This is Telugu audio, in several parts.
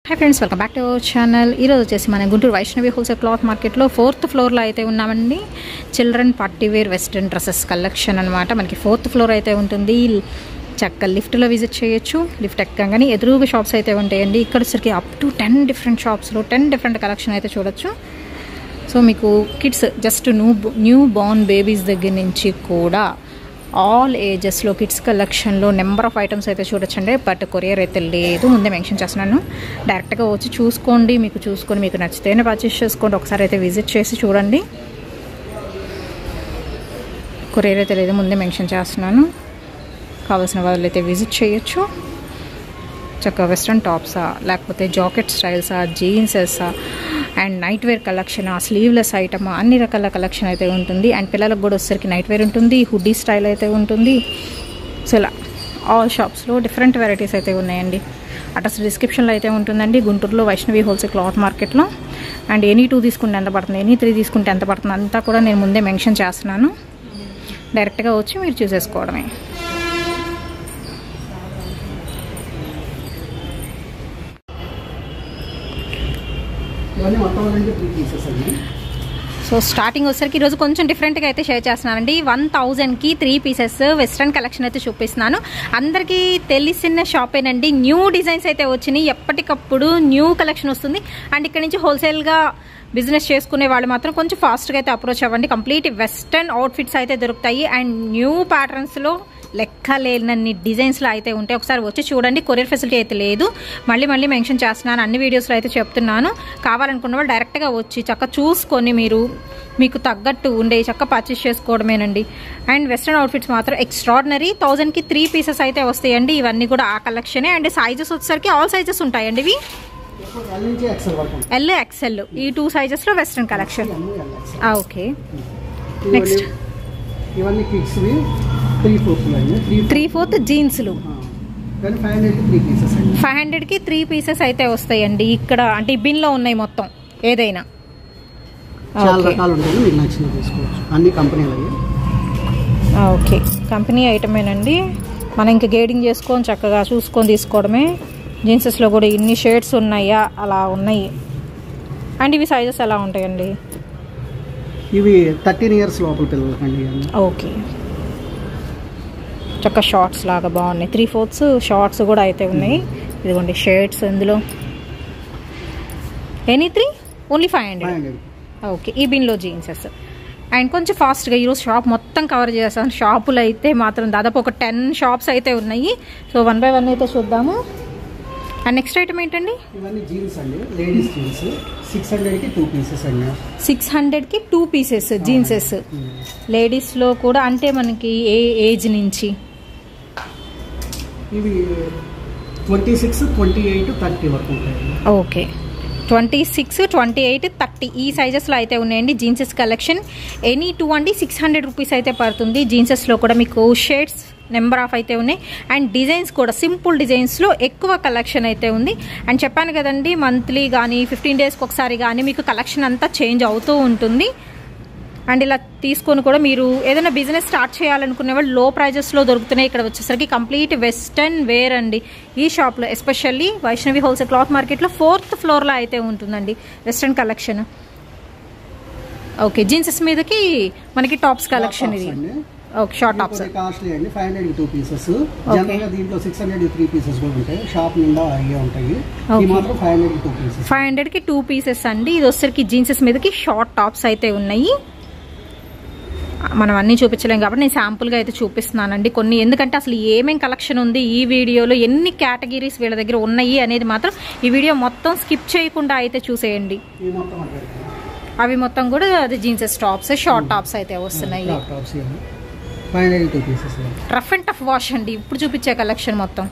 Hi friends welcome back to our channel वच्चेसी मन Guntur Vaishnavi wholesale cloth market लो 4th फ्लोर लो अयिते उन्नामंडी children party wear western dresses collection अन्नमाट मनकी 4th फ्लोर अयिते उंटुंदी चक्क लिफ्ट लो विजिट चेयोच्चु लिफ्ट एक्कगाने एदुरुगा शॉप्स अयिते उंटायंडी इक्कड वच्चेसरिकी अप टू 10 डिफरेंट शॉप्स लो 10 डिफरेंट कलेक्शन अयिते चूडొచ్చు सो मीकु kids just newborn babies दग्गर नुंची कूडा ఆల్ ఏజెస్లో కిడ్స్ కలెక్షన్లో నెంబర్ ఆఫ్ ఐటమ్స్ అయితే చూడొచ్చండి. బట్ కొరియర్ అయితే లేదు, ముందే మెన్షన్ చేస్తున్నాను. డైరెక్ట్గా వచ్చి చూసుకోండి, మీకు నచ్చితేనే పర్చేస్ చేసుకోండి. ఒకసారి అయితే విజిట్ చేసి చూడండి. కొరియర్ అయితే లేదు, ముందే మెన్షన్ చేస్తున్నాను. కావాల్సిన వాళ్ళు అయితే విజిట్ చేయొచ్చు. చక్కగా వెస్ట్రన్ టాప్సా, లేకపోతే జాకెట్ స్టైల్సా, జీన్సెసా and night wear collection, sleeveless item, అన్ని రకాల కలెక్షన్ అయితే ఉంటుంది. అండ్ పిల్లలకు కూడా వచ్చేసరికి నైట్ వేర్ ఉంటుంది, హుడ్డీ స్టైల్ అయితే ఉంటుంది. సో ఇలా ఆల్ షాప్స్లో డిఫరెంట్ వెరైటీస్ అయితే ఉన్నాయండి. అడ్రస్ డిస్క్రిప్షన్లో అయితే ఉంటుందండి. గుంటూరులో వైష్ణవి హోల్సేల్ క్లాత్ మార్కెట్లో. అండ్ ఎనీ 2 తీసుకుంటే ఎంత పడుతుంది, ఎనీ 3 తీసుకుంటే ఎంత పడుతుంది అంతా కూడా నేను ముందే మెన్షన్ చేస్తున్నాను. డైరెక్ట్గా వచ్చి మీరు చూసేసుకోవడమే. సో స్టార్టింగ్ వచ్చేసరికి ఈరోజు కొంచెం డిఫరెంట్గా అయితే షేర్ చేస్తున్నానండి. 1000కి 3 పీసెస్ వెస్ట్రన్ కలెక్షన్ అయితే చూపిస్తున్నాను. అందరికీ తెలిసిన షాపేనండి. న్యూ డిజైన్స్ అయితే వచ్చినాయి, ఎప్పటికప్పుడు న్యూ కలెక్షన్ వస్తుంది. అండ్ ఇక్కడ నుంచి హోల్సేల్గా బిజినెస్ చేసుకునే వాళ్ళు మాత్రం కొంచెం ఫాస్ట్గా అయితే అప్రోచ్ అవ్వండి. కంప్లీట్ వెస్ట్రన్ అవుట్ఫిట్స్ అయితే దొరుకుతాయి. అండ్ న్యూ ప్యాటర్న్స్లో లెక్కలేనన్ని డిజైన్స్లో అయితే ఉంటాయి. ఒకసారి వచ్చి చూడండి. కొరియర్ ఫెసిలిటీ అయితే లేదు, మళ్ళీ మెన్షన్ చేస్తున్నాను. అన్ని వీడియోస్లో అయితే చెప్తున్నాను. కావాలనుకున్న వాళ్ళు డైరెక్ట్గా వచ్చి చక్క చూసుకొని మీకు తగ్గట్టు ఉండే చక్క పర్చేస్ చేసుకోవడమేనండి. అండ్ వెస్ట్రన్ అవుట్ఫిట్స్ మాత్రం ఎక్స్ట్రాడినరీ. 1000కి 3 పీసెస్ అయితే వస్తాయండి. ఇవన్నీ కూడా ఆ కలెక్షనే. అండ్ సైజెస్ వచ్చేసరికి ఆల్ సైజెస్ ఉంటాయండి. ఇవి ఎల్ ఎక్స్ఎల్ ఈ 2 సైజెస్లో వెస్ట్రన్ కలెక్షన్. ఓకే, నెక్స్ట్ ఇవన్నీ కిడ్స్ వి 3/4 జీన్స్లు 500కి 3 పీసెస్ అయితే వస్తాయండి. ఇక్కడ అంటే బిన్లో ఉన్నాయి మొత్తం ఏదైనా. ఓకే, కంపెనీ ఐటమేనండి. మనం ఇంకా గేడింగ్ చేసుకొని చక్కగా చూసుకొని తీసుకోవడమే. జీన్సెస్లో కూడా ఇన్ని షేడ్స్ ఉన్నాయా, అలా ఉన్నాయి. అండ్ ఇవి సైజెస్ ఎలా ఉంటాయండి? ఇవి 13 ఇయర్స్ లోపల పిల్లలకండి. ఓకే, చక్క షార్ట్స్ లాగా బాగున్నాయి. 3/4 షార్ట్స్ కూడా అయితే ఉన్నాయి. ఇదిగోండి షేడ్స్ ఇందులో. Any 3 only 500. ఓకే, ఈ బిన్లో జీన్సెస్. అండ్ కొంచెం ఫాస్ట్గా ఈరోజు షాప్ మొత్తం కవర్ చేస్తాను. షాపులు అయితే మాత్రం దాదాపు ఒక 10 షాప్స్ అయితే ఉన్నాయి. సో 1 by 1 అయితే చూద్దాము. అండ్ నెక్స్ట్ ఐటమ్ ఏంటండి? ఇవన్నీ జీన్స్ అండి, లేడీస్ జీన్స్. 600కి 2 పీసెస్ అండి. 600కి 2 పీసెస్ జీన్సెస్. లేడీస్లో కూడా అంటే మనకి ఏ ఏజ్ నుంచి? ఇవి 26, 28, 30 వరకు ఉంటాయి. ఓకే, 26, 28, 30 ఈ సైజెస్లో అయితే ఉన్నాయండి జీన్సెస్ కలెక్షన్. ఎనీ 2 అండి 600 రూపీస్ అయితే పడుతుంది. జీన్సెస్లో కూడా మీకు షేడ్స్ నెంబర్ ఆఫ్ అయితే ఉన్నాయి. అండ్ డిజైన్స్ కూడా సింపుల్ డిజైన్స్లో ఎక్కువ కలెక్షన్ అయితే ఉంది. అండ్ చెప్పాను కదండి, మంత్లీ కానీ 15 డేస్కి ఒకసారి కానీ మీకు కలెక్షన్ అంతా చేంజ్ అవుతూ ఉంటుంది. అండ్ ఇలా తీసుకొని కూడా మీరు ఏదైనా బిజినెస్ స్టార్ట్ చేయాలనుకునే వాళ్ళు లో ప్రైజెస్లో దొరుకుతున్నాయి. ఇక్కడ వచ్చేసరికి కంప్లీట్ వెస్టర్న్ వేర్ అండి. ఈ షాప్లో ఎస్పెషల్లీ వైష్ణవి హోల్సేల్ క్లాత్ మార్కెట్లో 4th ఫ్లోర్లో అయితే ఉంటుందండి వెస్టర్న్ కలెక్షన్. ఓకే, జీన్సెస్ మీదకి మనకి టాప్స్ కలెక్షన్. ఇది ఓకే, షార్ట్ టాప్స్ కాస్ట్లీ అండి. 500కి 2 పీసెస్. జనరల్గా దీంట్లో 600కి 3 పీసెస్ కూడా ఉంటాయి. షాప్ నిండా అయ్యే ఉంటాయి. ఈ మాత్రం 500కి 2 పీసెస్. 500కి 2 పీసెస్ అండి. ఇది వచ్చేసరికి జీన్సెస్ మీదకి షార్ట్ టాప్స్ అయితే ఉన్నాయి. మనం అన్నీ చూపించలేం కాబట్టి నేను శాంపుల్గా అయితే చూపిస్తున్నానండి కొన్ని. ఎందుకంటే అసలు ఏమేం కలెక్షన్ ఉంది ఈ వీడియోలో, ఎన్ని కేటగిరీస్ వీళ్ళ దగ్గర ఉన్నాయి అనేది మాత్రం ఈ వీడియో మొత్తం స్కిప్ చేయకుండా అయితే చూసేయండి. అవి మొత్తం కూడా అది జీన్సెస్ టాప్స్, షార్ట్ టాప్స్ అయితే వస్తున్నాయి. రఫ్ అండ్ టఫ్ వాష్ అండి ఇప్పుడు చూపించే కలెక్షన్ మొత్తం.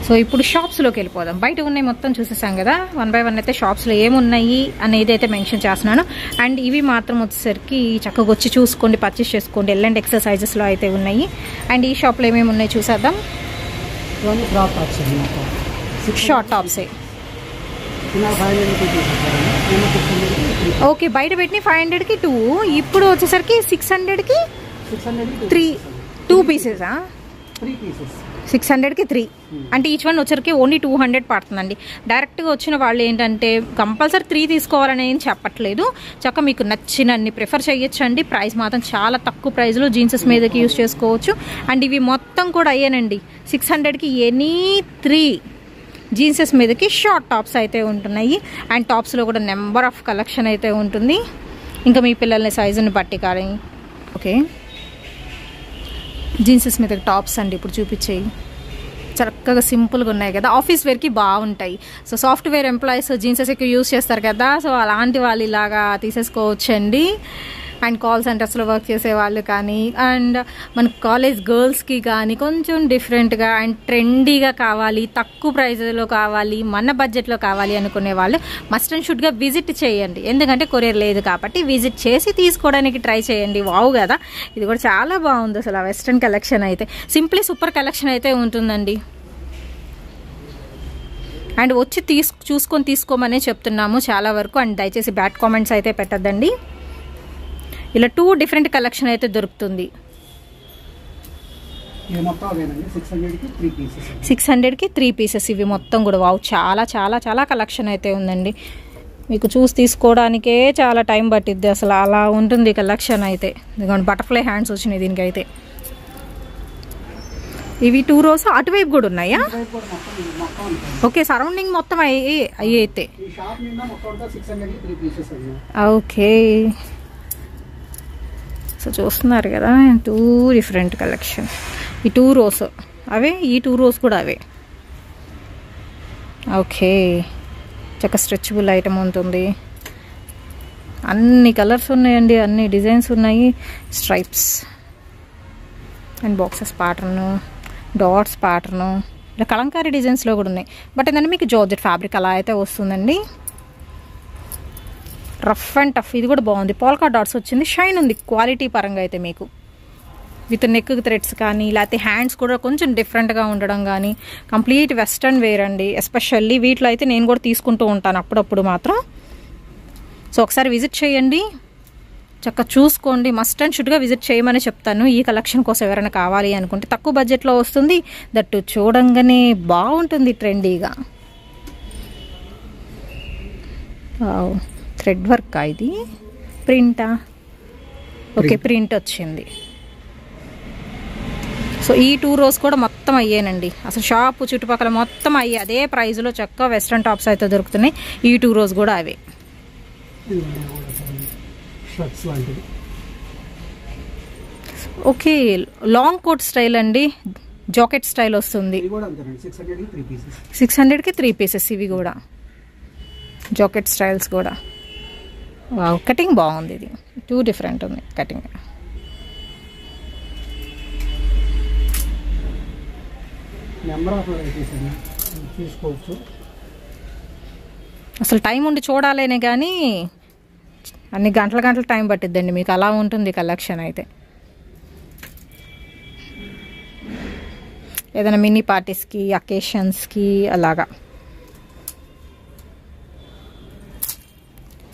సో ఇప్పుడు షాప్స్లోకి వెళ్ళిపోదాం. బయట ఉన్నాయి మొత్తం చూసేసాం కదా. 1 by 1 అయితే షాప్స్లో ఏమున్నాయి అనేది అయితే మెన్షన్ చేస్తున్నాను. అండ్ ఇవి మాత్రం వచ్చేసరికి చక్కగా వచ్చి చూసుకోండి, పర్చేస్ చేసుకోండి. ఎల్ అండ్ ఎక్సర్సైజెస్లో అయితే ఉన్నాయి. అండ్ ఈ షాప్లో ఏమేమి ఉన్నాయి చూసేద్దాం. షార్ట్ టాప్సే. ఓకే, బయట పెట్టిన 500కి 2, ఇప్పుడు వచ్చేసరికి 600కి 3 2 పీసెసా? 3 pieces. 600కి 3 అంటే ఈచ్ వన్ వచ్చరికి ఓన్లీ 200 పడుతుందండి. డైరెక్ట్గా వచ్చిన వాళ్ళు ఏంటంటే కంపల్సరీ 3 తీసుకోవాలని ఏం చెప్పట్లేదు, చక్క మీకు నచ్చినన్ని ప్రిఫర్ చేయొచ్చండి. ప్రైస్ మాత్రం చాలా తక్కువ ప్రైస్లో జీన్సెస్ మీదకి యూస్ చేసుకోవచ్చు. అండ్ ఇవి మొత్తం కూడా అయ్యానండి 600కి ఎనీ 3 జీన్సెస్ మీదకి షార్ట్ టాప్స్ అయితే ఉంటున్నాయి. అండ్ టాప్స్లో కూడా నెంబర్ ఆఫ్ కలెక్షన్ అయితే ఉంటుంది. ఇంకా మీ పిల్లల్ని సైజుని బట్టి కానీ. ఓకే, జీన్సెస్ మీద టాప్స్ అండి ఇప్పుడు చూపించేవి చక్కగా సింపుల్గా ఉన్నాయి కదా, ఆఫీస్ వేర్కి బాగుంటాయి. సో సాఫ్ట్వేర్ ఎంప్లాయీస్ జీన్సెస్ ఎక్కువ యూస్ చేస్తారు కదా, సో అలాంటి వాళ్ళు ఇలాగా తీసేసుకోవచ్చండి. అండ్ కాల్ సెంటర్స్లో వర్క్ చేసే వాళ్ళు కానీ, అండ్ మన కాలేజ్ గర్ల్స్కి కానీ కొంచెం డిఫరెంట్గా అండ్ ట్రెండీగా కావాలి, తక్కువ ప్రైజ్లో కావాలి, మన బడ్జెట్లో కావాలి అనుకునే వాళ్ళు మస్ట్ అండ్ షుడ్గా విజిట్ చేయండి. ఎందుకంటే కొరియర్ లేదు కాబట్టి విజిట్ చేసి తీసుకోవడానికి ట్రై చేయండి. వావ్ కదా, ఇది కూడా చాలా బాగుంది అసలు. వెస్ట్రన్ కలెక్షన్ అయితే సింప్లీ సూపర్ కలెక్షన్ అయితే ఉంటుందండి. అండ్ వచ్చి చూసుకొని తీసుకోమనే చెప్తున్నాము చాలా వరకు. అండ్ దయచేసి బ్యాడ్ కామెంట్స్ అయితే పెట్టద్దండి. ఇలా 2 డిఫరెంట్ కలెక్షన్ అయితే దొరుకుతుంది. 600కి 3 పీసెస్ ఇవి మొత్తం కూడా. వావ్, చాలా చాలా చాలా కలెక్షన్ అయితే ఉందండి. మీకు చూసి తీసుకోవడానికే చాలా టైం పట్టిద్ది అసలు, అలా ఉంటుంది కలెక్షన్ అయితే. ఇదిగోండి బటర్ఫ్లై హ్యాండ్స్ వచ్చినాయి దీనికైతే. ఇవి 2 రోస్ అటువైపు కూడా ఉన్నాయా? ఓకే, సరౌండింగ్ మొత్తం అయ్యి అయితే. ఓకే, సో చూస్తున్నారు కదా 2 డిఫరెంట్ కలెక్షన్. ఈ 2 రోస్ అవే, ఈ 2 రోస్ కూడా అవే. ఓకే, చక్క స్ట్రెచబుల్ ఐటమ్ ఉంటుంది. అన్ని కలర్స్ ఉన్నాయండి, అన్ని డిజైన్స్ ఉన్నాయి. Stripes and boxes pattern, dots pattern, ఇలా కలంకారీ డిజైన్స్లో కూడా ఉన్నాయి. బట్ ఏంటంటే మీకు జార్జెట్ ఫ్యాబ్రిక్ అలా అయితే వస్తుందండి. రఫ్ అండ్ టఫ్, ఇది కూడా బాగుంది. పోల్కా డాట్స్ వచ్చింది, షైన్ ఉంది క్వాలిటీ పరంగా అయితే మీకు. విత్ నెక్ థ్రెడ్స్ కానీ, లేకపోతే హ్యాండ్స్ కూడా కొంచెం డిఫరెంట్గా ఉండడం కానీ, కంప్లీట్ వెస్ట్రన్ వేర్ అండి. ఎస్పెషల్లీ వీటిలో అయితే నేను కూడా తీసుకుంటూ ఉంటాను అప్పుడప్పుడు మాత్రం. సో ఒకసారి విజిట్ చేయండి, చక్కగా చూసుకోండి. మస్ట్ అండ్ షుడ్గా విజిట్ చేయమని చెప్తాను. ఈ కలెక్షన్ కోసం ఎవరైనా కావాలి అనుకుంటే తక్కువ బడ్జెట్లో వస్తుంది, దట్టు చూడంగానే బాగుంటుంది ట్రెండీగా. థ్రెడ్ వర్క్ ఇది, ప్రింటా? ఓకే, ప్రింట్ వచ్చింది. సో ఈ 2 రోస్ కూడా మొత్తం అయ్యానండి. అసలు షాప్ చుట్టుపక్కల మొత్తం అయ్యి అదే ప్రైస్లో చక్కగా వెస్ట్రన్ టాప్స్ అయితే దొరుకుతున్నాయి. ఈ 2 రోస్ కూడా అవే. ఓకే, లాంగ్ కోట్ స్టైల్ అండి, జాకెట్ స్టైల్ వస్తుంది. 600కి 3 పీసెస్ ఇవి కూడా జాకెట్ స్టైల్స్ కూడా. వావ్, కటింగ్ బాగుంది. ఇది 2 డిఫరెంట్ ఉంది కటింగ్. అసలు టైం ఉండి చూడాలేనే కానీ అన్ని గంటల టైం పట్టిద్దండి మీకు, అలా ఉంటుంది కలెక్షన్ అయితే. ఏదైనా మినీ పార్టీస్కి, అకేషన్స్కి అలాగా.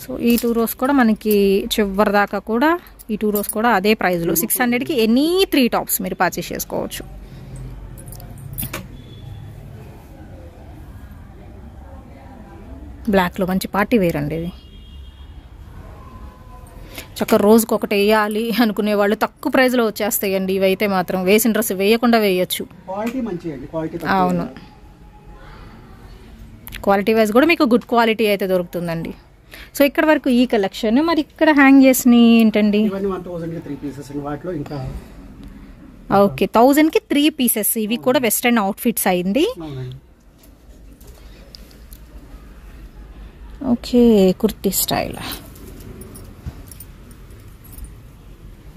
సో ఈ 2 రోస్ కూడా మనకి చివరి దాకా కూడా ఈ 2 రోస్ కూడా అదే ప్రైస్లో 600కి ఎనీ 3 టాప్స్ మీరు పర్చేస్ చేసుకోవచ్చు. బ్లాక్లో మంచి పార్టీ వేర్ అండి ఇది. చక్క రోజుకి ఒకటి వేయాలి అనుకునే వాళ్ళు తక్కువ ప్రైస్లో వచ్చేస్తాయండి ఇవైతే మాత్రం. వేసిన డ్రెస్ వేయకుండా వేయచ్చు. అవును, క్వాలిటీ వైజ్ కూడా మీకు గుడ్ క్వాలిటీ అయితే దొరుకుతుందండి. సో ఇక్కడ వరకు ఈ కలెక్షన్. మరి ఇక్కడ హ్యాంగ్ చేసినవి ఏంటండి? ఓకే, 1000కి 3 పీసెస్. ఇవి కూడా వెస్ట్రన్ అవుట్ఫిట్స్ అయింది. Okay, kurti style.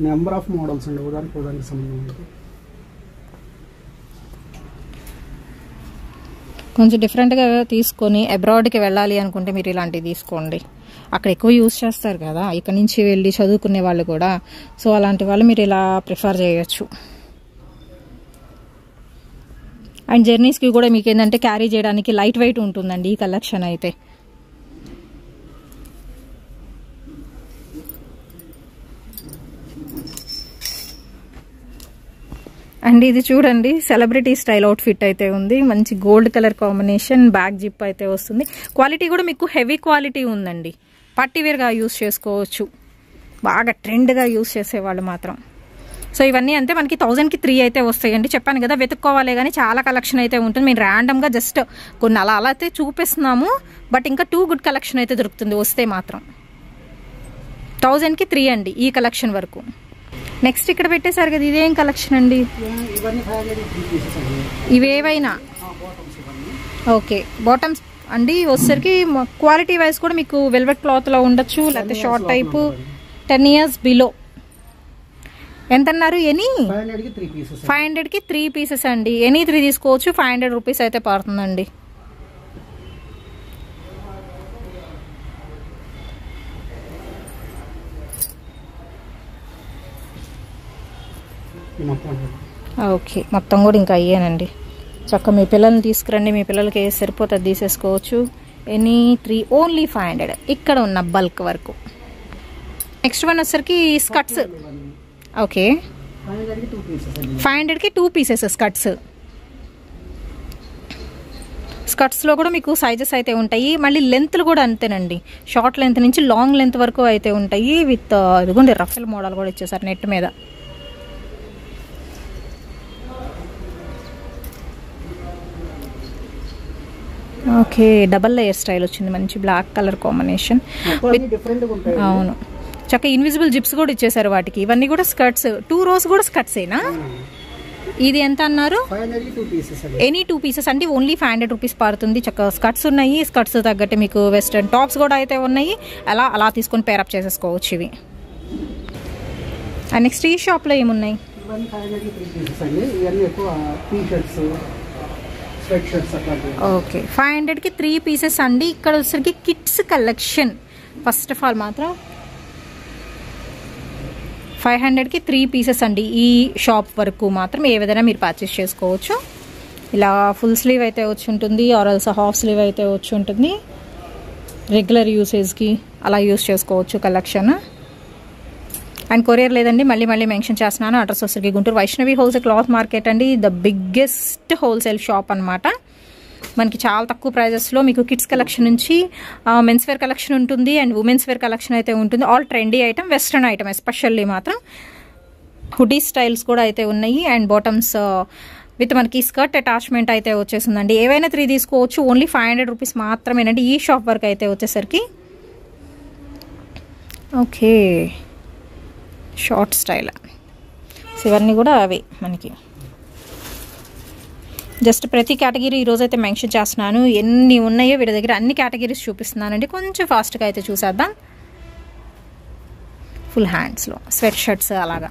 Number of models అండి, ఉదాహరణకి సంబంధం. కొంచెం డిఫరెంట్గా తీసుకొని అబ్రాడ్కి వెళ్ళాలి అనుకుంటే మీరు ఇలాంటివి తీసుకోండి. అక్కడ ఎక్కువ యూజ్ చేస్తారు కదా, ఇక్కడ నుంచి వెళ్ళి చదువుకునే వాళ్ళు కూడా. సో అలాంటి వాళ్ళు మీరు ఇలా ప్రిఫర్ చేయొచ్చు. అండ్ జర్నీస్కి కూడా మీకు ఏంటంటే క్యారీ చేయడానికి లైట్ వెయిట్ ఉంటుందండి ఈ కలెక్షన్ అయితే. అండ్ ఇది చూడండి సెలబ్రిటీ స్టైల్ అవుట్ఫిట్ అయితే ఉంది. మంచి gold colour combination, back zip అయితే వస్తుంది. క్వాలిటీ కూడా మీకు హెవీ క్వాలిటీ ఉందండి. పార్టీవేర్గా యూస్ చేసుకోవచ్చు, బాగా ట్రెండ్గా యూస్ చేసేవాళ్ళు మాత్రం. సో ఇవన్నీ అంతే మనకి 1000కి 3 అయితే వస్తాయండి. చెప్పాను కదా వెతుక్కోవాలి కానీ చాలా కలెక్షన్ అయితే ఉంటుంది. మేము ర్యాండమ్గా జస్ట్ కొన్ని అలా అయితే చూపిస్తున్నాము. బట్ ఇంకా 2 గుడ్ కలెక్షన్ అయితే దొరుకుతుంది వస్తే మాత్రం. 1000కి 3 అండి ఈ కలెక్షన్ వరకు. నెక్స్ట్ ఇక్కడ పెట్టేశారు కదా, ఇదేం కలెక్షన్ అండి? ఇవేవైనా ఓకే బాటమ్స్ అండి. వచ్చేసరికి క్వాలిటీ వైజ్ కూడా మీకు వెల్వెట్ క్లాత్లో ఉండొచ్చు, లేకపోతే షార్ట్ టైపు 10 years బిలో. ఎంత అన్నారు? ఎనీ 500కి 3 పీసెస్ అండి. ఎనీ 3 తీసుకోవచ్చు. 500 రూపీస్ అయితే పడుతుందండి. ఓకే మొత్తం కూడా ఇంకా అయ్యానండి. చక్క మీ పిల్లల్ని తీసుకురండి, మీ పిల్లలకి ఏ సరిపోతుంది తీసేసుకోవచ్చు. ఎనీ 3 ఓన్లీ 500 ఇక్కడ ఉన్న బల్క్ వరకు. నెక్స్ట్ వన్ వచ్చరికి స్కర్ట్స్. ఓకే 500కి 2 పీసెస్ స్కర్ట్స్. స్కర్ట్స్లో కూడా మీకు సైజెస్ అయితే ఉంటాయి. మళ్ళీ లెంత్లు కూడా అంతేనండి. షార్ట్ లెంత్ నుంచి లాంగ్ లెంత్ వరకు అయితే ఉంటాయి. విత్ ఇదిగోండి రఫెల్ మోడల్ కూడా ఇచ్చేసారు నెట్ మీద. ఓకే డబల్ లేయర్ స్టైల్ వచ్చింది, మంచి బ్లాక్ కలర్ కాంబినేషన్. అవును చక్క ఇన్విజిబుల్ జిప్స్ కూడా ఇచ్చేసారు వాటికి. ఇవన్నీ కూడా స్కర్ట్స్, 2 rows కూడా స్కర్ట్స్ ఏనా? ఇది ఎంత అన్నారు? ఎనీ 2 పీసెస్ అంటే ఓన్లీ 500 రూపీస్ పడుతుంది. చక్క స్కర్ట్స్ ఉన్నాయి, స్కర్ట్స్ తగ్గట్టు మీకు వెస్టర్న్ టాప్స్ కూడా అయితే ఉన్నాయి. అలా తీసుకొని పేరప్ చేసేసుకోవచ్చు ఇవి. నెక్స్ట్ ఈ షాప్లో ఏమున్నాయి? ఓకే 500కి 3 పీసెస్ అండి. ఇక్కడ వచ్చేసరికి kids collection. First of all మాత్రం 500కి 3 పీసెస్ అండి. ఈ షాప్ వరకు మాత్రం ఏ విధంగా మీరు పర్చేస్ చేసుకోవచ్చు. ఇలా ఫుల్ స్లీవ్ అయితే వచ్చి ఉంటుంది, ఆర్ఎల్స్ హాఫ్ స్లీవ్ అయితే వచ్చి ఉంటుంది. రెగ్యులర్ యూసేజ్కి అలా యూస్ చేసుకోవచ్చు కలెక్షన్. అండ్ కొరియర్ లేదండి, మళ్ళీ మెన్షన్ చేస్తున్నాను. అడ్రస్ వచ్చరికి Guntur Vaishnavi wholesale cloth market అండి. ద బిగ్గెస్ట్ హోల్సేల్ షాప్ అనమాట. మనకి చాలా తక్కువ ప్రైజెస్లో మీకు కిడ్స్ కలెక్షన్ నుంచి మెన్స్ వేర్ కలెక్షన్ ఉంటుంది అండ్ ఉమెన్స్ వేర్ కలెక్షన్ అయితే ఉంటుంది. All trendy item, western item especially మాత్రం. హుడీ స్టైల్స్ కూడా అయితే ఉన్నాయి అండ్ బాటమ్స్ విత్ మనకి స్కర్ట్ అటాచ్మెంట్ అయితే వచ్చేసిందండి. ఏవైనా 3 తీసుకోవచ్చు. ఓన్లీ 500 రూపీస్ మాత్రమేనండి ఈ షాప్ వరకు అయితే వచ్చేసరికి. ఓకే షార్ట్ స్టైల్ ఇవన్నీ కూడా అవే మనకి. జస్ట్ ప్రతి కేటగిరీ ఈరోజు అయితే మెన్షన్ చేస్తున్నాను. ఎన్ని ఉన్నాయో వీడి దగ్గర అన్ని కేటగిరీస్ చూపిస్తున్నానండి. కొంచెం ఫాస్ట్గా అయితే చూసేద్దాం. ఫుల్ హ్యాండ్స్లో స్వెట్ షర్ట్స్ అలాగా.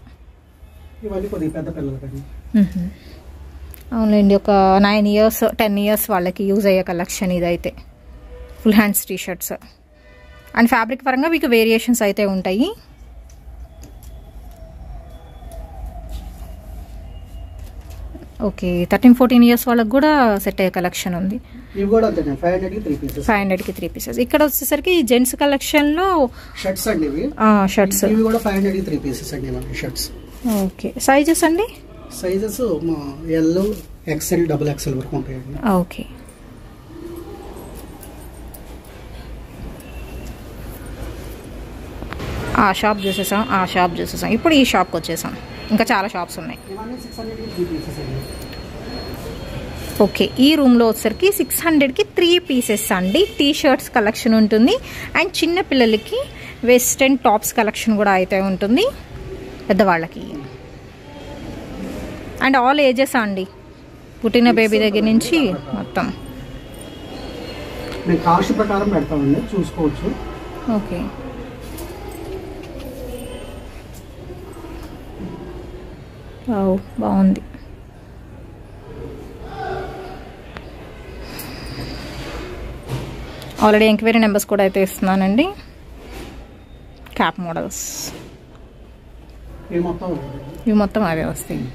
అవునండి ఒక 9 years 10 years వాళ్ళకి యూజ్ అయ్యే కలెక్షన్ ఇదైతే. Full hands T shirts and fabric పరంగా మీకు వేరియేషన్స్ అయితే ఉంటాయి. ఓకే 13-14 years వాళ్ళకి కూడా సెట్ అయ్యే కలెక్షన్ ఉంది. 500కి 3 పీసెస్. ఇక్కడ వచ్చేసరికి జెంట్స్ కలెక్షన్ లో షర్ట్స్ అండి. షర్ట్స్ ఇవి కూడా 500కి 3 పీసెస్ అండి షర్ట్స్. ఓకే సైజెస్ అండి? Sizes L, XL, double XL వరకు ఉంటాయండి. ఓకే ఆ షాప్ చూసేసాం. ఇప్పుడు ఈ షాప్కి వచ్చేసాం. ఇంకా చాలా షాప్స్ ఉన్నాయి. ఓకే ఈ రూమ్లో వచ్చేసరికి 600కి 3 పీసెస్ అండి. టీ షర్ట్స్ కలెక్షన్ ఉంటుంది అండ్ చిన్న పిల్లలకి వెస్ట్రన్ టాప్స్ కలెక్షన్ కూడా అయితే ఉంటుంది, పెద్దవాళ్ళకి. అండ్ ఆల్ ఏజెస్ అండి, పుట్టిన బేబీ దగ్గర నుంచి మొత్తం. కాస్ట్ ప్రకారం పెడతామండి, చూసుకోవచ్చు. ఓకే బాగుంది. ఆల్రెడీ ఎంక్వైరీ నెంబర్స్ కూడా అయితే ఇస్తున్నానండి. క్యాప్ మోడల్స్ ఇవి మొత్తం అవే వస్తాయి.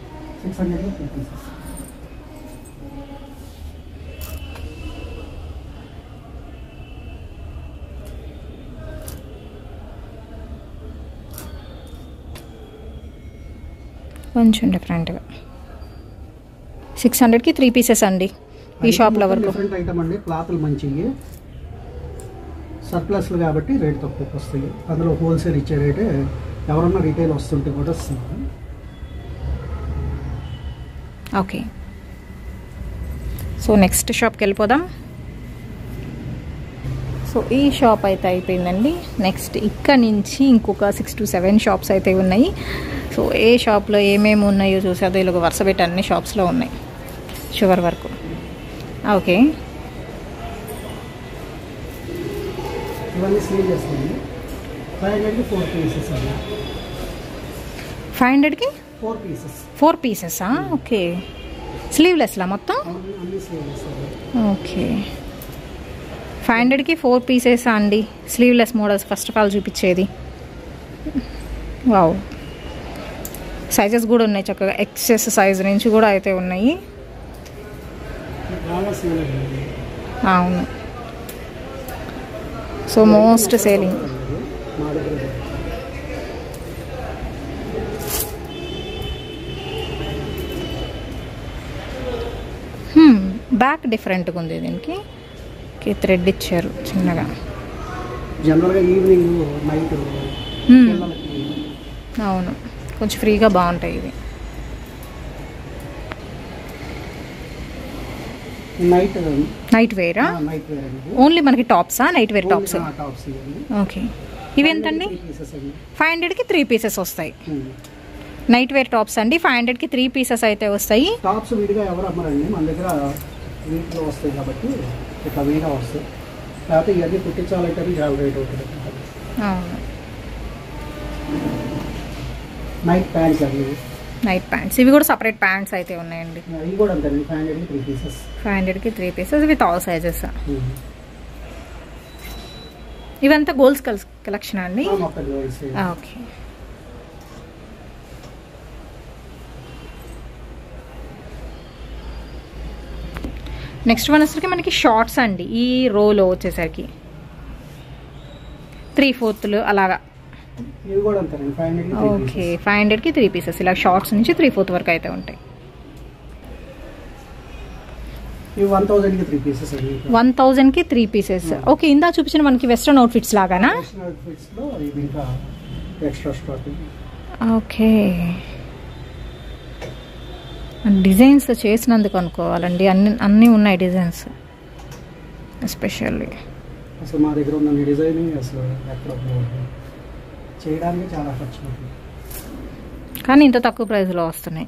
కొంచెం డిఫరెంట్గా 600కి 3 పీసెస్ అండి ఈ షాప్లో వరకు. డిఫరెంట్ ఐటమ్ అండి, క్లాత్లు మంచివి, సర్ప్లస్లు కాబట్టి రేట్ తక్కువకి వస్తాయి. అందులో హోల్సేల్ ఇచ్చే రేటే ఎవరన్నా రీటైల్ వస్తుంటే కూడా వస్తుంది. ఓకే, సో నెక్స్ట్ షాప్కి వెళ్ళిపోదాం. సో ఈ షాప్ అయితే అయిపోయిందండి. నెక్స్ట్ ఇక్కడ నుంచి ఇంకొక 6 to 7 షాప్స్ అయితే ఉన్నాయి. సో ఏ షాప్లో ఏమేమి ఉన్నాయో చూసేది ఇలాగ వరుస పెట్టి అన్ని షాప్స్లో ఉన్నాయి చివరి వరకు. ఓకే, ఇవన్నీ స్లీవ్ చేస్తాయండి. 500కి 4 పీసెస్ అండి. 500కి 4 పీసెస్. 4 పీసెసా? ఓకే, స్లీవ్లెస్లా మొత్తం? అన్ని స్లీవ్లెస్. ఓకే, 500కి 4 పీసెస్ అండి. Sleeveless models first of all చూపించేది. వావ్, సైజెస్ కూడా ఉన్నాయి చక్కగా, ఎక్సెస్ సైజ్ నుంచి కూడా అయితే ఉన్నాయి. అవును, సో మోస్ట్ సేలింగ్. బ్యాక్ డిఫరెంట్గా ఉంది దీనికి, థ్రెడ్ ఇచ్చారు చిన్నగా. జనరల్గా ఈవినింగ్ నైట్ అవును, కొంచెం ఫ్రీగా బాగుంటాయి ఇవి. నైట్ వేరా? ఓన్లీ మనకి టాప్సా? Night wear tops. ఓకే, ఇవి ఎంతండి? 500కి 3 పీసెస్ వస్తాయి. నైట్ వేర్ టాప్స్ అండి, 500కి 3 పీసెస్ అయితే వస్తాయి. టాప్స్ విడిగా ఎవరు అమ్మరండి, మన దగ్గర వీటిలో వస్తాయి కాబట్టి ఇట్లా వేగా వస్తాయి. లేకపోతే ఇవన్నీ కుట్టించాలంటే చాలా రేట్ అవుతుంది. అవును, నైట్ ప్యాంట్స్ అవి, నైట్ ప్యాంట్స్ ఇవి కూడా సపరేట్ ప్యాంట్స్ అయితే ఉన్నాయండి. ఇవి కూడా అంతే 500కి 3 పీసెస్. 500కి 3 పీసెస్ విత్ ఆల్ సైజెస్. ఇవంతా గోల్స్ కలెక్షన్ అండి. ఓకే, నెక్స్ట్ వన్ వచ్చేసరికి మనకి షార్ట్స్ అండి. ఈ రోలో వచ్చేసరికి 3/4 అలాగా. ఓకే, 500కి 3 పీసెస్ ఇలా షార్ట్స్ నుంచి 3/4 వరకు అయితే ఉంటాయి. 1000కి 3 పీసెస్. ఓకే, ఇందా చూపించిన మనకి వెస్ట్రన్ అవుట్ఫిట్స్ లాగానా? ఓకే, డిజైన్స్ చేసినందుకు అనుకోవాలండి, అన్నీ ఉన్నాయి డిజైన్స్. ఎస్పెషల్లీ అసలు మా దగ్గర ఉన్న డిజైనింగ్ అసలు చేయడానికి చాలా ఖర్చు అవుతుంది, కానీ ఇంత తక్కువ ప్రైస్లో వస్తున్నాయి.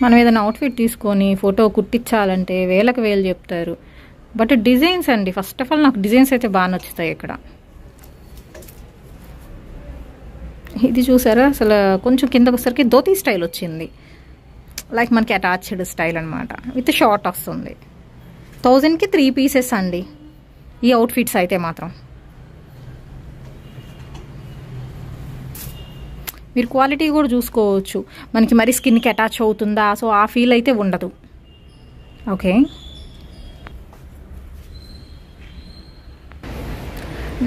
మనం ఏదైనా అవుట్ఫిట్ తీసుకొని ఫోటో కుట్టించాలంటే వేలకు వేలు చెప్తారు. బట్ డిజైన్స్ అండి, ఫస్ట్ ఆఫ్ ఆల్ నాకు డిజైన్స్ అయితే బాగా నచ్చుతాయి ఇక్కడ. ఇది చూసారా, అసలు కొంచెం కిందకు వచ్చేసరికి ధోతీ స్టైల్ వచ్చింది, లైక్ మనకి అటాచ్డ్ స్టైల్ అనమాట, విత్ షార్ట్ వస్తుంది. 1000కి 3 పీసెస్ అండి ఈ అవుట్ఫిట్స్ అయితే మాత్రం. మీరు క్వాలిటీ కూడా చూసుకోవచ్చు, మనకి మరి స్కిన్కి అటాచ్ అవుతుందా, సో ఆ ఫీల్ అయితే ఉండదు. ఓకే,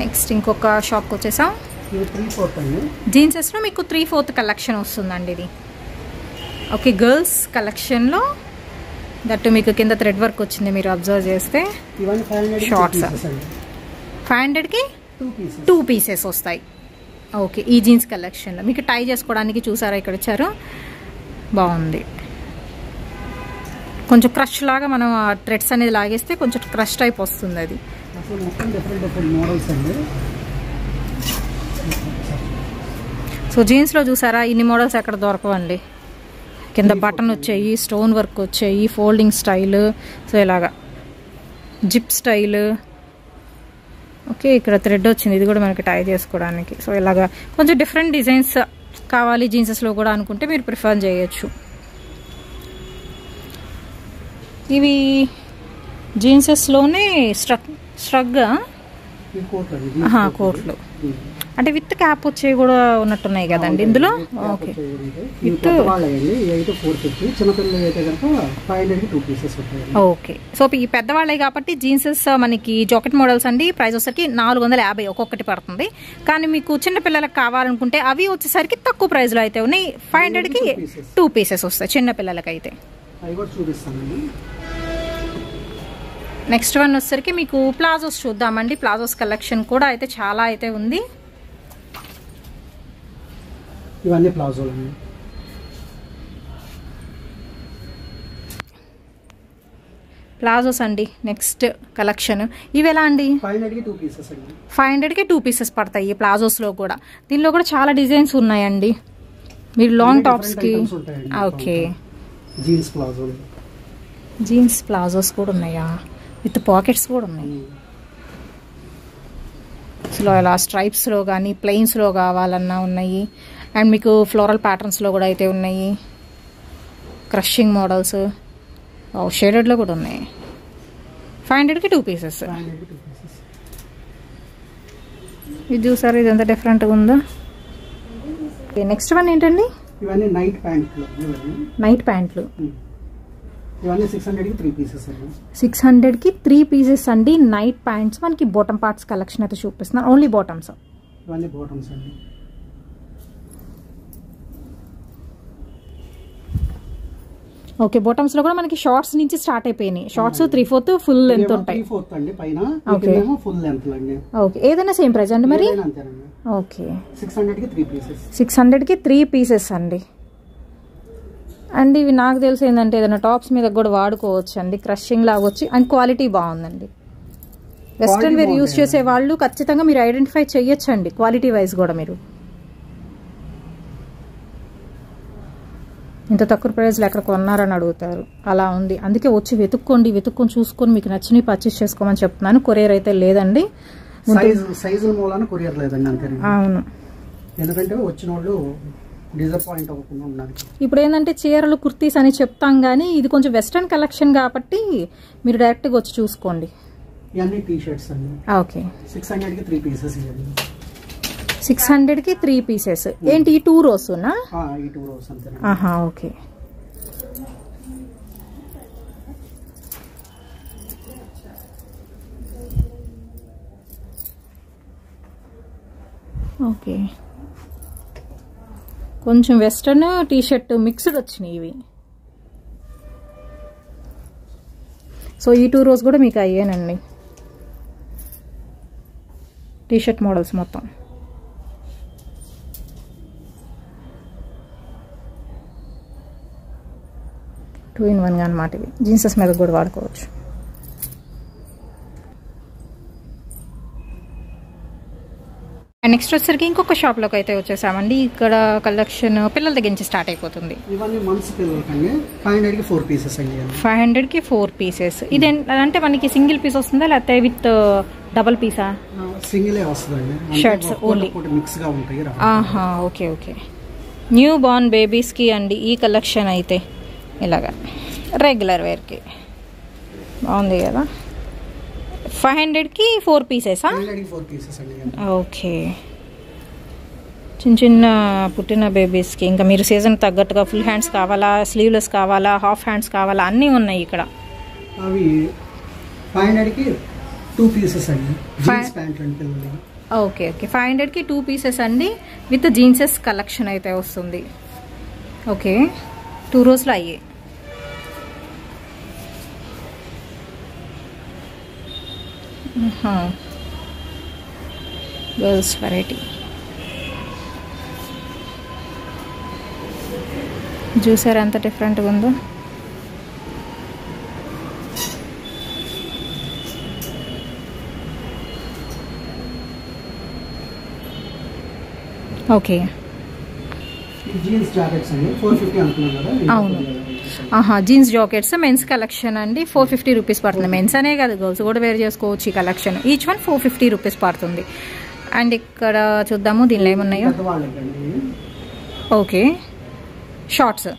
నెక్స్ట్ ఇంకొక షాప్కి వచ్చేసాం. జీన్సెస్లో మీకు 3/4 కలెక్షన్ వస్తుందండి ఇది. ఓకే, గర్ల్స్ కలెక్షన్లో దట్టు మీకు కింద థ్రెడ్ వర్క్ వచ్చింది, మీరు అబ్జర్వ్ చేస్తే. షార్ట్స్ 500కి 2 పీసెస్ వస్తాయి. ఓకే, ఈ జీన్స్ కలెక్షన్లో మీకు టై చేసుకోవడానికి చూసారా ఇక్కడ ఇచ్చారు, బాగుంది. కొంచెం క్రష్ లాగా మనం థ్రెడ్స్ అనేది లాగేస్తే కొంచెం క్రష్ టైప్ వస్తుంది అది. సో జీన్స్లో చూసారా ఇన్ని మోడల్స్ ఎక్కడ దొరకవండి. కింద బటన్ వచ్చాయి, స్టోన్ వర్క్ వచ్చాయి, ఫోల్డింగ్ స్టైల్, సో ఇలాగా జిప్ స్టైల్. ఓకే, ఇక్కడ థ్రెడ్ వచ్చింది, ఇది కూడా మనకి టై చేసుకోవడానికి. సో ఇలాగా కొంచెం డిఫరెంట్ డిజైన్స్ కావాలి జీన్సెస్లో కూడా అనుకుంటే మీరు ప్రిఫర్ చేయొచ్చు. ఇవి జీన్సెస్లోనే స్ట్రగ్గా కోట్లు. అంటే విత్ క్యాప్ వచ్చేవి కూడా ఉన్నట్టున్నాయి కదండి ఇందులో. Okay, okay. సో ఈ పెద్దవాళ్ళే కాబట్టి జీన్సెస్ మనకి జాకెట్ మోడల్స్ అండి ప్రైస్ వచ్చేసరికి 450 ఒక్కొక్కటి పడుతుంది. కానీ మీకు చిన్న పిల్లలకు కావాలనుకుంటే అవి వచ్చేసరికి తక్కువ ప్రైస్ లో అయితే ఉన్నాయి. 500కి 2 పీసెస్ వస్తాయి చిన్న పిల్లలకి అయితే. నెక్స్ట్ వన్ వచ్చేసరికి మీకు ప్లాజోస్ చూద్దామండి. ప్లాజోస్ కలెక్షన్ కూడా అయితే చాలా అయితే ఉంది. ఇవన్నీ ప్లాజోలు అండి. ప్లాజోస్ అండి నెక్స్ట్ కలెక్షన్. ఇవి ఎలా అండి? 500కి 2 పీసెస్ పడతాయి ఈ ప్లాజోస్లో కూడా. దీనిలో కూడా చాలా డిజైన్స్ ఉన్నాయండి. మీరు లాంగ్ టాప్స్కి. ఓకే, జీన్స్ ప్లాజోస్ కూడా ఉన్నాయా? విత్ పాకెట్స్ కూడా ఉన్నాయి. అసలు ఇలా స్ట్రైప్స్లో కానీ ప్లెయిన్స్లో కావాలన్నా ఉన్నాయి. అండ్ మీకు ఫ్లోరల్ ప్యాటర్న్స్లో కూడా అయితే ఉన్నాయి. క్రషింగ్ మోడల్స్ షేడెడ్లో కూడా ఉన్నాయి. 500కి 2 పీసెస్. ఇది చూసారు, ఇది ఎంత డిఫరెంట్గా ఉందో. నెక్స్ట్ వన్ ఏంటండి? ఇవన్నీ నైట్ ప్యాంట్లు. నైట్ ప్యాంట్లు ఇవన్నీ 600కి 3 పీసెస్ అండి. 600కి 3 పీసెస్ అండి. నైట్ ప్యాంట్స్ మనకి బాటమ్ పార్ట్స్ కలెక్షన్ అయితే చూపిస్తున్నారు. Only bottoms. ఇవన్నీ బాటమ్స్ అండి. ఓకే, బాటమ్స్ లో కూడా మనకి షార్ట్స్ నుంచి స్టార్ట్ అయిపోయినాయి. షార్ట్స్ 3/4 ఫుల్ లెంత్ ఉంటాయి. 3/4 అండి పైన. ఓకే, ఫుల్ లెంత్ అండి. ఓకే, ఏదైనా సేమ్ ప్రైస్ అండి మరి? ఓకే, 600కి 3 పీసెస్. 600కి 3 పీసెస్ అండి. అండ్ ఇవి నాకు తెలిసి ఏంటంటే ఏదైనా టాప్స్ మీద కూడా వాడుకోవచ్చు అండి. క్రషింగ్ లాగా వచ్చి అండ్ క్వాలిటీ బాగుందండి. వెస్ట్రన్ వేర్ యూస్ చేసే వాళ్ళు ఖచ్చితంగా మీరు ఐడెంటిఫై చేయొచ్చు అండి క్వాలిటీ వైజ్ కూడా. మీరు ఇంత తక్కువ ప్రైస్లో ఎక్కడ కొన్నారని అడుగుతారు, అలా ఉంది. అందుకే వచ్చి వెతుక్కొని చూసుకొని మీకు నచ్చినవి పర్చేస్ చేసుకోమని చెప్తున్నాను. కొరియర్ అయితే లేదండి. అవును, ఎందుకంటే వచ్చిన వాళ్ళు డిసప్పాయింట్ అవ్వకుండా ఉన్నారు. ఇప్పుడు ఏంటంటే చీరలు కుర్తీస్ అని చెప్తాం కానీ ఇది కొంచెం వెస్ట్రన్ కలెక్షన్ కాబట్టి మీరు డైరెక్ట్గా వచ్చి చూసుకోండి. ఇవన్నీ టీ షర్ట్స్ అండి. ఓకే, 600కి 3 పీసెస్. 600కి 3 పీసెస్. ఏంటి ఈ 2 రోస్నా? ఈ 2 రోస్ అంతే. ఆహా, ఓకే. ఓకే, కొంచెం వెస్టర్న్ టీ షర్ట్ మిక్స్డ్ వచ్చినాయి ఇవి. సో ఈ 2 రోస్ కూడా మీకు అయ్యానండి. టీ షర్ట్ మోడల్స్ మొత్తం. టూ ఇన్ వన్గా అనమాట. ఇవి జీన్సెస్ మీద కూడా వాడుకోవచ్చు. అండ్ నెక్స్ట్ వచ్చేసరికి ఇంకొక షాప్లోకి అయితే వచ్చేసామండి. ఇక్కడ కలెక్షన్ పిల్లల దగ్గర నుంచి స్టార్ట్ అయిపోతుంది. ఇవన్నీ మంత్స్ పిల్లలకండి. 500కి 4 పీసెస్ అండి. 500కి 4 పీసెస్. ఇది అంటే మనకి సింగిల్ పీస్ వస్తుందా లేకపోతే విత్ డబల్ పీసా? సింగిలే వస్తుందండి. షర్ట్స్ ఓన్లీ మిక్స్ గా ఉంటాయి. ఆహా, ఓకే ఓకే. న్యూ బార్న్ బేబీస్కి అండి ఈ కలెక్షన్ అయితే. ఇలాగా రెగ్యులర్ వేర్కి బాగుంది కదా. 500కి 4 పీసెసా? ఓకే, చిన్న చిన్న పుట్టిన బేబీస్కి. ఇంకా మీరు సీజన్ తగ్గట్టుగా ఫుల్ హ్యాండ్స్ కావాలా, స్లీవ్లెస్ కావాలా, హాఫ్ హ్యాండ్స్ కావాలా, అన్నీ ఉన్నాయి ఇక్కడ. అవి 500కి 2 పీసెస్ అండి. ఓకే ఓకే, 500కి 2 పీసెస్ అండి. విత్ జీన్సెస్ కలెక్షన్ అయితే వస్తుంది. ఓకే, 2 రోస్లో అయ్యి. గర్ల్స్ వెరైటీ చూసారా ఎంత డిఫరెంట్గా ఉందో. ఓకే, జీన్స్ జాకెట్స్ అండి 450 అనుకున్నాను కదా. అవును, ఆహా, జీన్స్ జాకెట్స్ మెన్స్ కలెక్షన్ అండి. 450 రూపీస్ పడుతుంది. మెన్స్ అనే కాదు, గర్ల్స్ కూడా వేర్ చేసుకోవచ్చు ఈ కలెక్షన్. ఈచ్ వన్ 450 రూపీస్ పడుతుంది. అండ్ ఇక్కడ చూద్దాము దీనిలో ఏమున్నాయో. ఓకే, షార్ట్స్,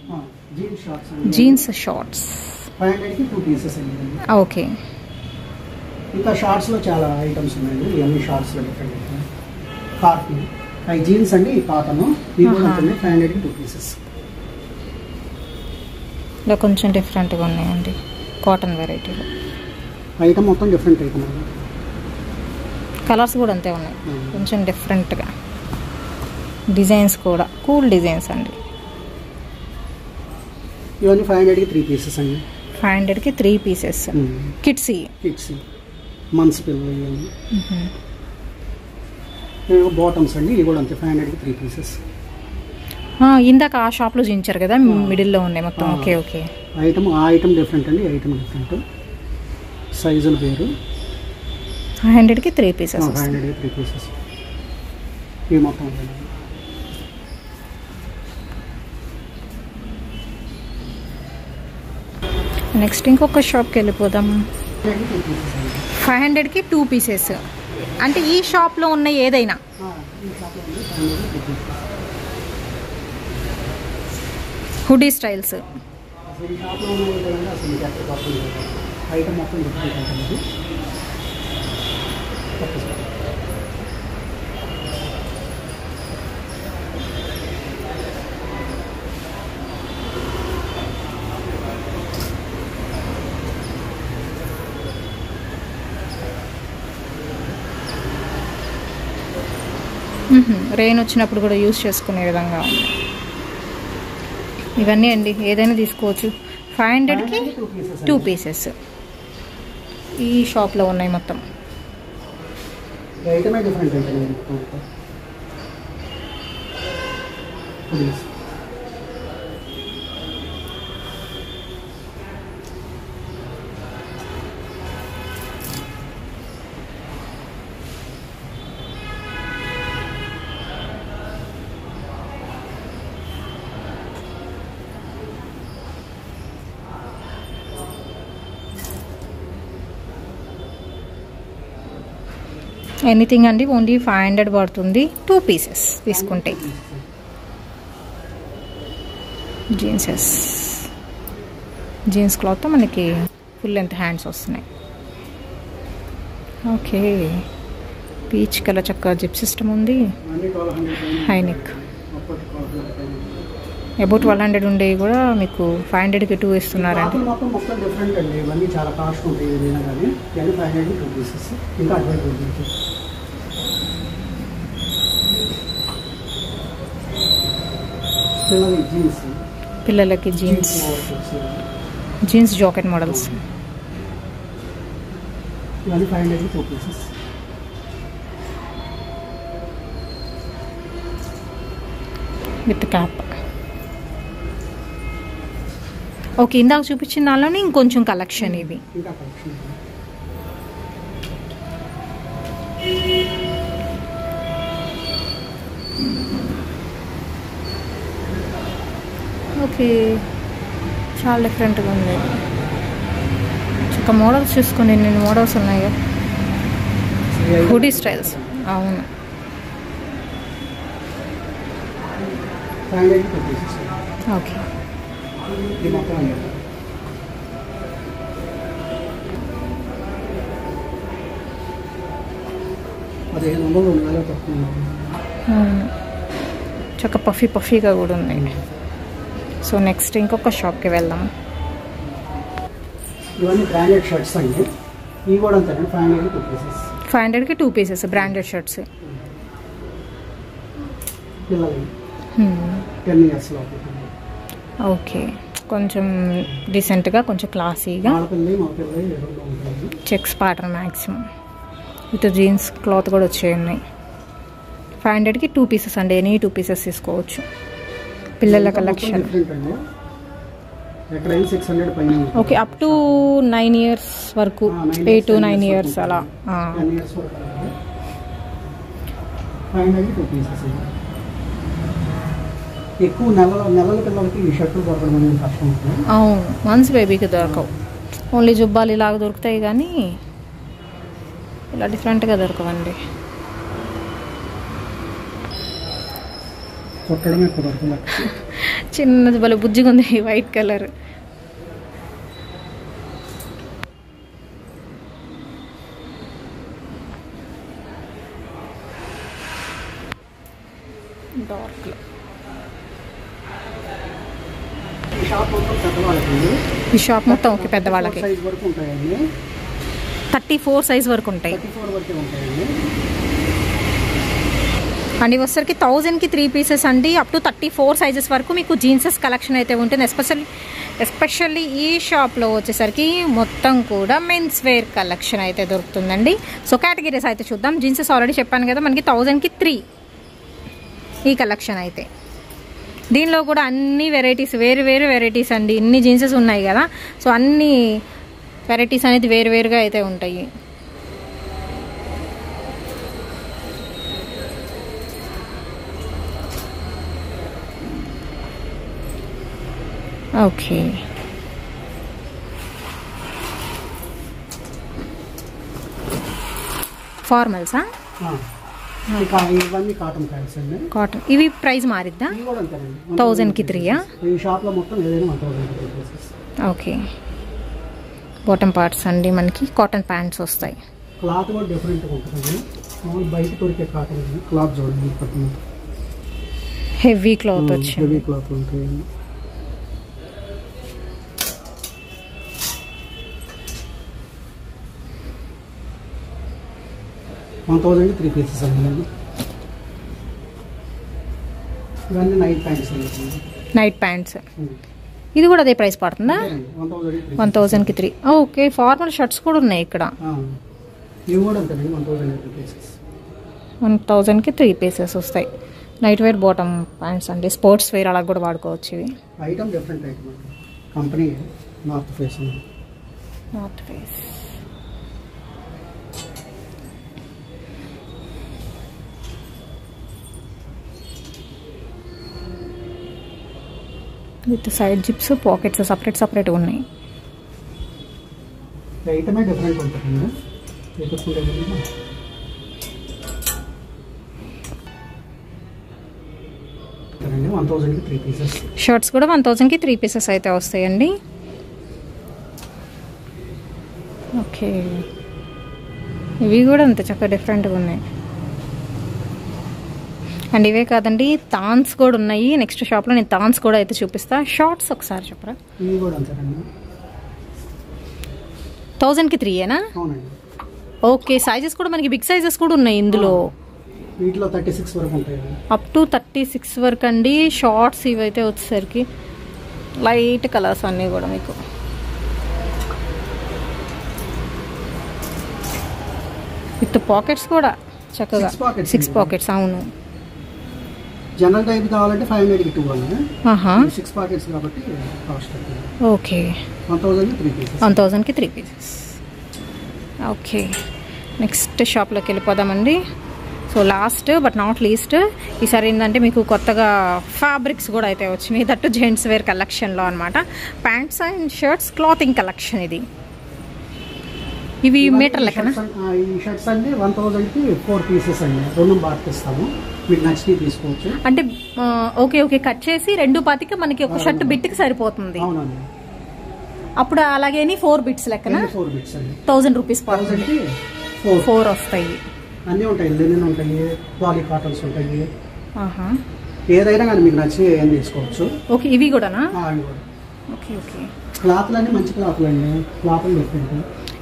జీన్స్ షార్ట్స్ 500కి 2 పీసెస్ అండి. ఓకే, ఇంకా షార్ట్స్ లో చాలా ఐటమ్స్ ఉన్నాయండి. ఇవన్నీ షార్ట్స్ లో డిఫరెంట్ కాటన్. అవి జీన్స్ అండి, ఈ కాటన్. ఇవి కూడా ఉంటుంది 500కి 2 పీసెస్. ఇలా కొంచెం డిఫరెంట్గా ఉన్నాయండి కాటన్ వెరైటీలో. ఐటమ్ మొత్తం డిఫరెంట్ ఐటమ్ అండి. కలర్స్ కూడా అంతే ఉన్నాయి, కొంచెం డిఫరెంట్గా. డిజైన్స్ కూడా కూల్ డిజైన్స్ అండి. ఇవన్నీ 500కి 3 పీసెస్ అండి. 500కి 3 పీసెస్. కిడ్స్ మంత్స్ పిల్లలు ఇవన్నీ. బాటమ్స్ అండి, ఇవి కూడా అంతే 500కి 3 పీసెస్. ఇందాక ఆ షాప్లో చూపించారు కదా, మిడిల్లో ఉన్నాయి మొత్తం. Okay okay. ఆ ఐటమ్ డిఫరెంట్ అండి, ఐటమ్ డిఫరెంట్. సైజులు పేరు. 500కి 3 పీసెస్. 500కి 3 పీసెస్. ఇవి మొత్తం నెక్స్ట్ ఇంకొక షాప్కి వెళ్ళిపోదాం. 500కి 2 పీసెస్ అంటే ఈ షాప్లో ఉన్న ఏదైనా. Hoodie styles. ఐటమ్ మొత్తం డిఫరెంట్. రెయిన్ వచ్చినప్పుడు కూడా యూజ్ చేసుకునే విధంగా ఉంది. ఇవన్నీ అండి ఏదైనా తీసుకోవచ్చు. 500కి 2 పీసెస్ ఈ షాప్లో ఉన్నాయి మొత్తం. ఐటమే డిఫరెంట్ అండి. ఎనీథింగ్ అండి ఓన్లీ 500 పడుతుంది 2 పీసెస్ తీసుకుంటే. జీన్స్ క్లాత్తో మనకి ఫుల్ లెంత్ హ్యాండ్స్ వస్తున్నాయి. ఓకే. పీచ్ కలర్ చక్కగా జిప్ సిస్టమ్ ఉంది. High neck. అబౌట్ 1200 ఉండేవి కూడా మీకు 500కి 2 ఇస్తున్నారండి. మొత్తం డిఫరెంట్ అండి. ఇవన్నీ చాలా కాస్ట్ ఉంటాయి. ఏదైనా కానీ 500కి 2 పీసెస్. ఇంకా అడ్వాంటేజ్. పిల్లలకి జీన్స్ జాకెట్ మోడల్స్. ఇవన్నీ 500కి 2 పీసెస్. With cap. ఓకే, ఇందాక చూపించిన దానిలోనే ఇంకొంచెం కలెక్షన్ ఇవి. ఓకే, చాలా డిఫరెంట్గా ఉంది. ఒక మోడల్స్ చూసుకోండి, నేను మోడల్స్ ఉన్నాయి. Hoodie styles. అవును. ఓకే. చక్క పఫీగా కూడా ఉన్నాయి. సో నెక్స్ట్ ఇంకొక షాప్కి వెళ్దాం. ఇవన్నీ బ్రాండెడ్ షర్ట్స్ అండి. ఇవి కూడా అంతే 500కి 2 పీసెస్. 500కి 2 pieces branded shirts. పిల్లలు 10 ఇయర్స్ లోపు. ఓకే, కొంచెం డీసెంట్గా, కొంచెం క్లాసీగా. Checks pattern maximum with jeans cloth కూడా వచ్చేయి. 500కి 2 పీసెస్ అండి. ఎనీ 2 పీసెస్ తీసుకోవచ్చు. పిల్లల collection. Okay, up to 9 years వరకు, 8 to 9 ఇయర్స్ అలా. ఎక్కువ నెలల పిల్లలకి ఈ షర్ట్లు దొరకడం అనేది కష్టం. అవును, మంత్స్ బేబీకి దొరకవు. ఓన్లీ జుబ్బాలు ఇలాగ దొరుకుతాయి కానీ ఇలా డిఫరెంట్గా దొరకవండి. చిన్నది భలే బుజ్జిగా ఉంది, వైట్ కలర్. షాప్ మొత్తం పెద్దవాళ్ళకి. ఈ షాప్ మొత్తం ఓకే పెద్దవాళ్ళకి. సైజ్ వరకు ఉంటాయండి. 34 సైజ్ వరకు ఉంటాయి. 34 వరకు ఉంటాయండి. అండ్ వచ్చేసరికి 1000కి 3 పీసెస్ అండి. అప్ టు 34 సైజెస్ వరకు మీకు జీన్సెస్ కలెక్షన్ అయితే ఉంటుంది. ఎస్పెషల్లీ ఈ షాప్లో వచ్చేసరికి మొత్తం కూడా మెన్స్ వేర్ కలెక్షన్ అయితే దొరుకుతుందండి. సో కేటగిరీస్ అయితే చూద్దాం. జీన్సెస్ ఆల్రెడీ చెప్పాను కదా, మనకి 1000కి 3 ఈ కలెక్షన్ అయితే. దీనిలో కూడా అన్ని వెరైటీస్, వేరు వెరైటీస్ అండి. ఇన్ని జీన్సెస్ ఉన్నాయి కదా, సో అన్ని వెరైటీస్ అనేది వేరుగా అయితే ఉంటాయి. ఓకే, ఫార్మల్సా? ఇవన్నీ కాటన్ ప్యాంట్స్ అండి. కాటన్. ఇవి ప్రైస్ మారిద్దా? 1000కి 3. ఈ షాప్లో మొత్తం ఏదైనా 1000. ఓకే, బాటమ్ పార్ట్స్ అండి మనకి కాటన్ ప్యాంట్స్ వస్తాయి. క్లాత్ కూడా డిఫరెంట్గా ఉంటుంది. బయట దొరికే కాటన్ క్లాత్ చూడండి, హెవీ క్లాత్ వచ్చి హెవీ క్లాత్ ఉంటాయి. $1000కి 3 పీసెస్ అండి. ఇవన్నీ నైట్ ప్యాంట్స్ అండి. Night pants. ఇది కూడా అదే ప్రైస్ పడుతుందా? 1000కి 3. ఓకే, ఫార్మల్ షర్ట్స్ కూడా ఉన్నాయి ఇక్కడ. ఇవి కూడా అంతేనండి, 1000కి 3 పీసెస్. 1000కి 3 పీసెస్ వస్తాయి. నైట్ వేర్ బాటమ్ ప్యాంట్స్ అండి. స్పోర్ట్స్ వేర్ అలా కూడా వాడుకోవచ్చు. ఇవి ఐటమ్ డిఫరెంట్ ఐటమ్ అండి. Company North Face. With side zips, pockets separate ఉన్నాయి. ఐటమే డిఫరెంట్ ఉంటుందండి. 1000కి 3 పీసెస్. షర్ట్స్ కూడా 1000కి 3 పీసెస్ అయితే వస్తాయండి. ఓకే, ఇవి కూడా అంతే చక్కగా డిఫరెంట్గా ఉన్నాయి. అండ్ ఇవే కాదండి, థాన్స్ కూడా ఉన్నాయి. నెక్స్ట్ షాప్లో నేను థాన్స్ కూడా అయితే చూపిస్తా. షార్ట్స్ ఒకసారి చెప్పరా? ఇవి కూడా అంతేనండి. 1000కి 3ఏనా? అవునండి. ఓకే, సైజెస్ కూడా మనకి బిగ్ సైజెస్ కూడా ఉన్నాయి ఇందులో. వీటిలో 36 వరకు ఉంటాయి. అప్ టు 36 వరకు అండి. షార్ట్స్ ఇవైతే వచ్చేసరికి లైట్ కలర్స్ అన్నీ కూడా మీకు. విత్ పాకెట్స్ కూడా చక్కగా 6 పాకెట్స్. అవును, జనరల్ టైప్ కావాలంటే 500కి 2 అండి. 6 పాకెట్స్ కాబట్టి కాస్ట్. ఓకే, 1000కి 3 పీసెస్. ఓకే, నెక్స్ట్ షాప్లోకి వెళ్ళిపోదామండి. So last but not least, ఈసారి ఏంటంటే మీకు కొత్తగా ఫ్యాబ్రిక్స్ కూడా అయితే వచ్చినాయి. దట్టు జెంట్స్ వేర్ కలెక్షన్లో అనమాట. Pants and shirts clothing collection ఇది. ఇవి మీటర్ లెక్కన. ఈ షర్ట్స్ అన్ని 1000కి 4 పీసెస్ అండి. 2 బార్కి ఇస్తాము, మీకు నచ్చినవి తీసుకోవచ్చు. అంటే ఓకే కట్ చేసి 2 పాతికి మనకి ఒక షర్ట్ బిట్కి సరిపోతుంది. అవునండి. అప్పుడు అలాగే 4 బిట్స్ లెక్కన 4 బిట్స్ అండి. 1000 రూపీస్ పడుతుంది. 4 వస్తాయి. అన్నీ ఉంటాయి, లెనిన్ ఉంటాయి, పాలీ కాటన్స్ ఉంటాయి. ఏదైనా కానీ మీకు నచ్చి ఏం తీసుకోవచ్చు. ఓకే, ఇవి కూడానా? ఓకే, క్లాత్లు అన్నీ మంచి క్లాత్లు అండి. క్లాత్లు డిఫరెంట్.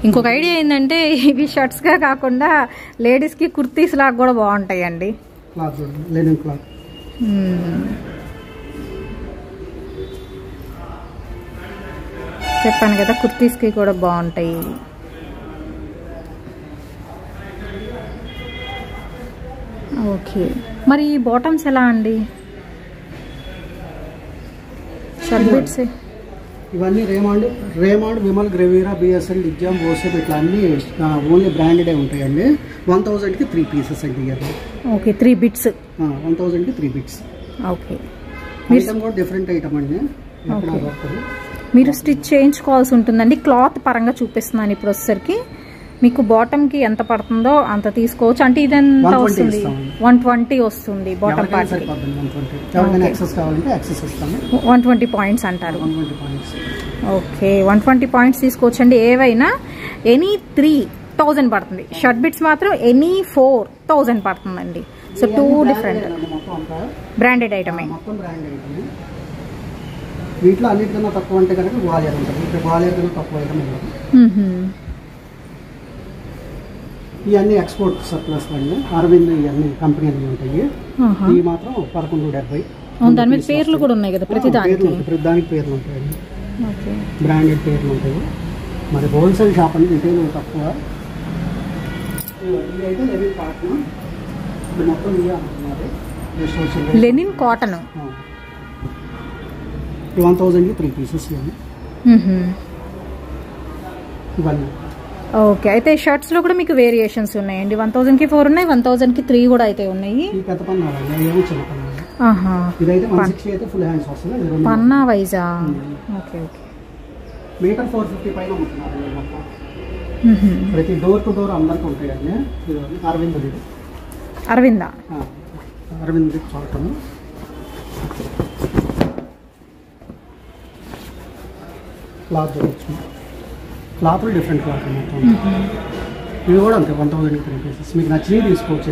ఇంకొక ఐడియా ఏంటంటే ఇవి షర్ట్స్గా కాకుండా లేడీస్కి కుర్తీస్ లాగా కూడా బాగుంటాయి అండి. Cloth linen cloth. చెప్పాను కదా, కుర్తీస్కి కూడా బాగుంటాయి. ఓకే, మరి బాటమ్స్ ఎలా అండి? షర్ట్ బిట్స్ ఇవన్నీ రేమాండ్, విమల్, గ్రెవీరా, బిఎస్ఎల్, లిగ్జామ్, ఓసెప్ ఇట్లా అన్ని ఓన్లీ బ్రాండెడే ఉంటాయండి. 1000కి 3 పీసెస్ అండి. Okay, 3 bits. 1000కి 3 బిట్స్. ఓకే, ఐటమ్ కూడా డిఫరెంట్ ఐటమ్ అండి. మీరు స్టిచ్ చేయించుకోవాల్సి ఉంటుందండి. క్లాత్ పరంగా చూపిస్తున్నాను ఇప్పుడు వచ్చేసరికి. మీకు బాటమ్కి ఎంత పడుతుందో అంత తీసుకోవచ్చు. అంటే ఇదంతా వస్తుంది 120 వస్తుంది బాటమ్ పార్ట్. 120 పాయింట్స్ అంటారు. ఓకే, 120 పాయింట్స్ తీసుకోవచ్చండి. ఏవైనా ఎనీ 3000 పడుతుంది. షర్ట్ బిట్స్ మాత్రం ఎనీ 4000 పడుతుందండి. సో 2 డిఫరెంట్ బ్రాండెడ్ ఐటమే. వీటిలో అన్నిటికన్నా తక్కువ అంటే కనుక గ్వాలియర్ ఉంటుంది. ఇక్కడ గ్వాలియర్ కన్నా తక్కువ ఐటమ్ ఉండదు. ఇవన్నీ ఎక్స్పోర్ట్ సర్ప్లస్ అండి. అరవింద్ ఇవన్నీ కంపెనీలు ఉంటాయి. ఇవి మాత్రం 1170. దాని మీద పేర్లు కూడా ఉన్నాయి కదా, ప్రతి దానికి పేర్లు ఉంటాయండి, బ్రాండెడ్ పేర్లు ఉంటాయి. మరి హోల్సేల్ షాప్ అండి, రిటైల్ తక్కువ. ఇది అయితే లెనిన్ కాటన్, ఇది మొత్తం ఇవే అంటున్నారు. లెనిన్ కాటన్ 1000కి 3 పీసెస్ ఇవన్నీ. ఓకే, అయితే షర్ట్స్ లో కూడా మీకు వేరియేషన్స్ ఉన్నాయండి. 1000కి 4 ఉన్నాయి, 1000కి 3 కూడా అయితే ఉన్నాయి. పన్నా వైజా? Okay okay. మీటర్ 450 పైన అమ్ముతున్నారు. ప్రతి డోర్ టు డోర్ అందరికి ఉంటాయండి. అరవింద్ అరవిందా? అరవింద్ కాటన్. క్లాత్ క్లాత్లు డిఫరెంట్ క్లాత్ మొత్తం. ఇవి కూడా అంతే 1000కి 3 పీసెస్. మీకు నచ్చినవి తీసుకోవచ్చు.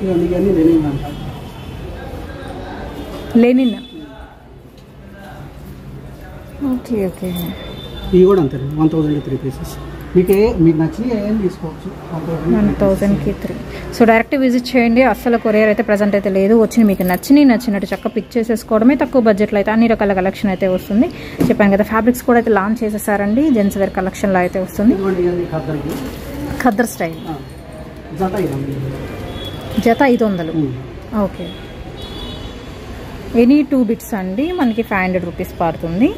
ఇవన్నీ లెనిన్ అంట. లెనిన్. Okay okay. ఇవి కూడా అంతే 1000కి 3 పీసెస్. మీకు నచ్చినవి ఏం తీసుకోవచ్చు. 1000కి 3. సో డైరెక్ట్ విజిట్ చేయండి. అస్సలు కొరియర్ అయితే ప్రజెంట్ అయితే లేదు. వచ్చి మీకు నచ్చినట్టు చక్కగా పిక్ చేసేసుకోవడమే. తక్కువ బడ్జెట్లో అయితే అన్ని రకాల కలెక్షన్ అయితే వస్తుంది. చెప్పాను కదా, ఫ్యాబ్రిక్స్ కూడా అయితే లాంచ్ చేసేసారండి. జెంట్స్ వేర్ కలెక్షన్లో అయితే వస్తుంది. ఖద్దర్ స్టైల్ జత 500. ఓకే. ఎనీ 2 బిట్స్ అండి మనకి 500 రూపీస్ పడుతుంది.